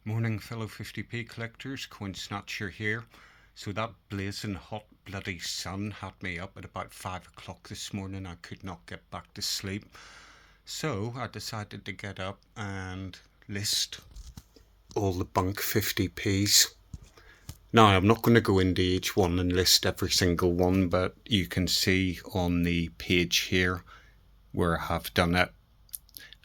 Morning, fellow 50p collectors. Coin Snatcher here. So that blazing hot bloody sun had me up at about 5 o'clock this morning. I could not get back to sleep. So I decided to get up and list all the bunk 50p's. Now, I'm not going to go into each one and list every single one, but you can see on the page here where I have done it.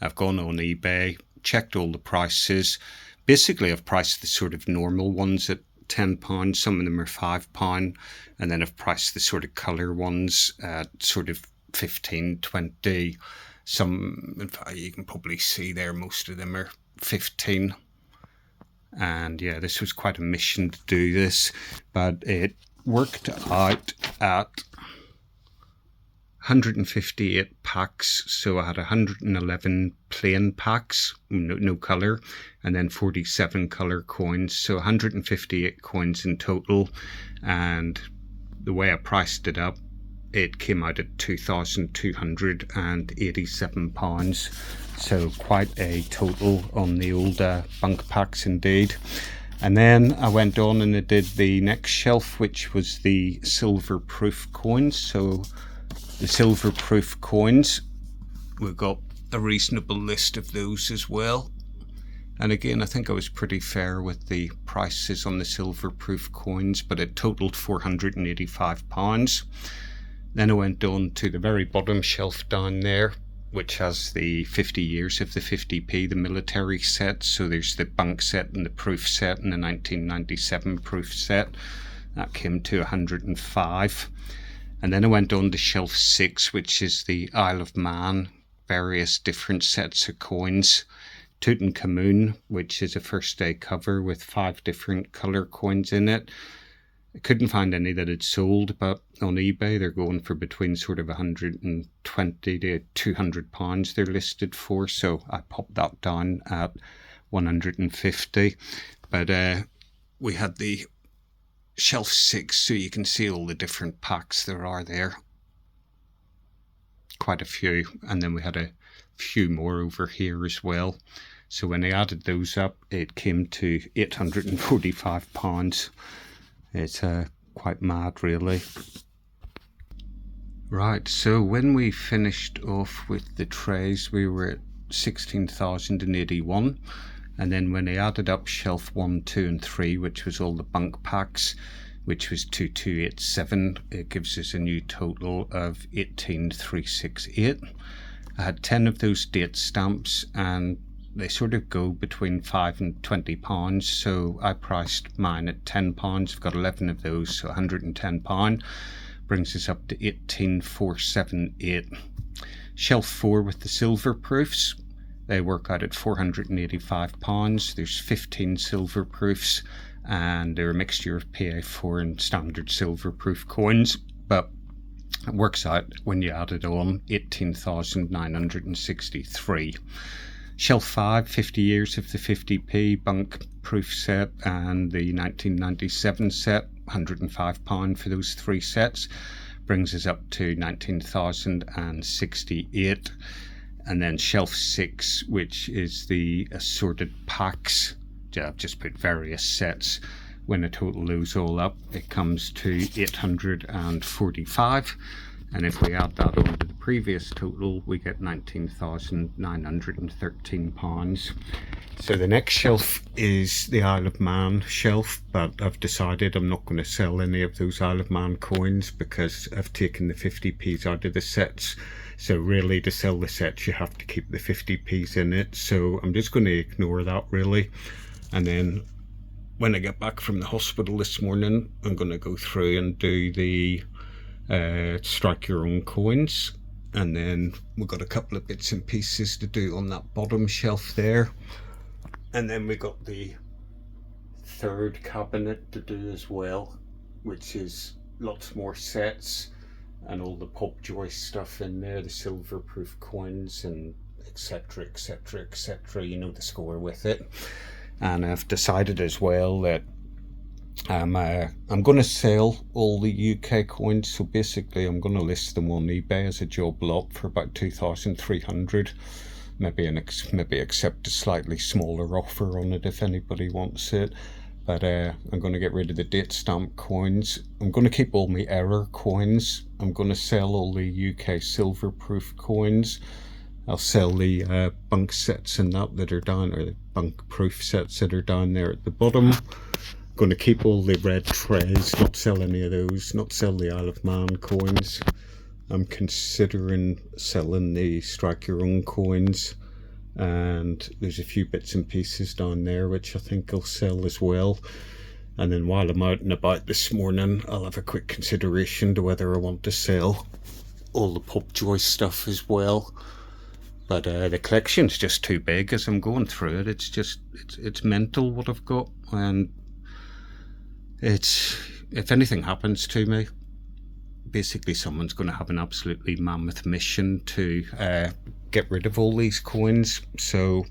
I've gone on eBay, checked all the prices. Basically, I've priced the sort of normal ones at £10, some of them are £5, and then I've priced the sort of colour ones at sort of 15, 20. Some, in fact, you can probably see there, most of them are 15. And yeah, this was quite a mission to do this, but it worked out at 158 packs, so I had 111 plain packs, no colour, and then 47 colour coins, so 158 coins in total. And the way I priced it up, it came out at £2,287, so quite a total on the old bunk packs indeed. And then I went on and I did the next shelf, which was the silver proof coins. So the silver proof coins, we've got a reasonable list of those as well. And again, I think I was pretty fair with the prices on the silver proof coins, but it totaled £485. Then I went on to the very bottom shelf down there, which has the 50 years of the 50p, the military set. So there's the bunk set and the proof set and the 1997 proof set. That came to 105. And then I went on to shelf 6, which is the Isle of Man, various different sets of coins. Tutankhamun, which is a first day cover with 5 different colour coins in it. I couldn't find any that had sold, but on eBay they're going for between sort of 120 to 200 pounds they're listed for, so I popped that down at 150. But we had the shelf 6, so you can see all the different packs there are there. Quite a few, and then we had a few more over here as well. So when I added those up, it came to £845. It's quite mad, really. Right, so when we finished off with the trays, we were at 16,081. And then when I added up shelf 1, 2 and 3, which was all the bunk packs, which was 2287, it gives us a new total of 18,368. I had 10 of those date stamps, and they sort of go between £5 and £20, so I priced mine at £10. I've got 11 of those, so £110. Brings us up to 18,478. Shelf 4 with the silver proofs, they work out at £485. There's 15 silver proofs, and they're a mixture of PA4 and standard silver proof coins, but it works out when you add it on 18,963. Shelf 5, 50 years of the 50p bunk proof set and the 1997 set, £105 for those 3 sets, brings us up to 19,068. And then shelf 6, which is the assorted packs, I've just put various sets. When I total those all up, it comes to 845. And if we add that on to the previous total, we get £19,913. So the next shelf is the Isle of Man shelf, but I've decided I'm not going to sell any of those Isle of Man coins because I've taken the 50p's out of the sets. So really, to sell the sets, you have to keep the 50p's in it. So I'm just going to ignore that, really. And then when I get back from the hospital this morning, I'm going to go through and do the strike your own coins, and then we've got a couple of bits and pieces to do on that bottom shelf there, and then we got the third cabinet to do as well, which is lots more sets and all the Popjoy stuff in there, the silver proof coins and etc, etc, etc, you know the score with it. And I've decided as well that I'm going to sell all the UK coins, so basically I'm going to list them on eBay as a job lot for about 2,300. maybe accept a slightly smaller offer on it if anybody wants it. But I'm going to get rid of the date stamp coins. I'm going to keep all my error coins. I'm going to sell all the UK silver proof coins. I'll sell the bunk sets and that are down, or the bunk proof sets that are down there at the bottom. I'm going to keep all the red trays, not sell any of those, not sell the Isle of Man coins. I'm considering selling the strike your own coins, and there's a few bits and pieces down there which I think I'll sell as well. And then while I'm out and about this morning, I'll have a quick consideration to whether I want to sell all the Popjoy stuff as well. But the collection's just too big as I'm going through it. It's mental what I've got, and it's, if anything happens to me, basically someone's going to have an absolutely mammoth mission to get rid of all these coins. So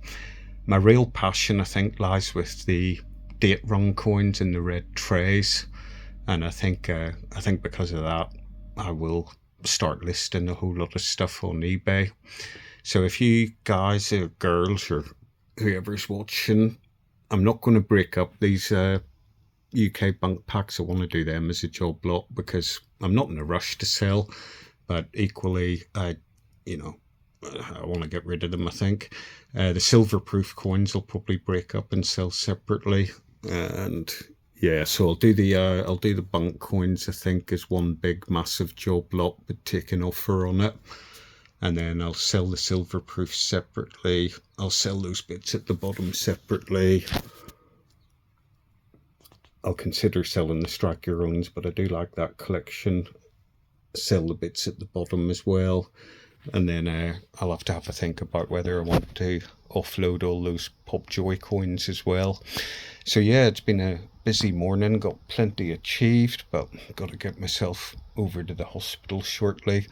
my real passion, I think, lies with the date run coins in the red trays, and I think because of that I will start listing a whole lot of stuff on eBay. So if you guys or girls or whoever's watching, I'm not going to break up these UK bunk packs. I want to do them as a job lot because I'm not in a rush to sell, but equally I want to get rid of them. I think the silver proof coins I'll probably break up and sell separately, and yeah, so I'll do the bunk coins, I think, as one big massive job lot but take an offer on it. And then I'll sell the silver proof separately. I'll sell those bits at the bottom separately. I'll consider selling the strike your owns, but I do like that collection. Sell the bits at the bottom as well. And then I'll have to have a think about whether I want to offload all those Popjoy coins as well. So yeah, it's been a busy morning, got plenty achieved, but got to get myself over to the hospital shortly.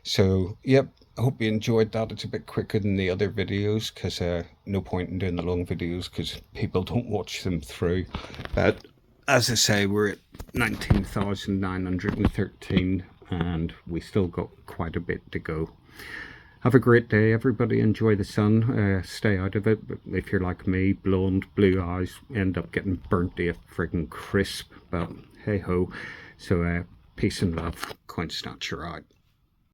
So yep, I hope you enjoyed that. It's a bit quicker than the other videos because no point in doing the long videos because people don't watch them through. But as I say, we're at 19,913 and we still got quite a bit to go. Have a great day, everybody. Enjoy the sun. Stay out of it. But if you're like me, blonde, blue eyes, end up getting burnt to a friggin' crisp. But hey ho. So peace and love. Coin Snatcher out.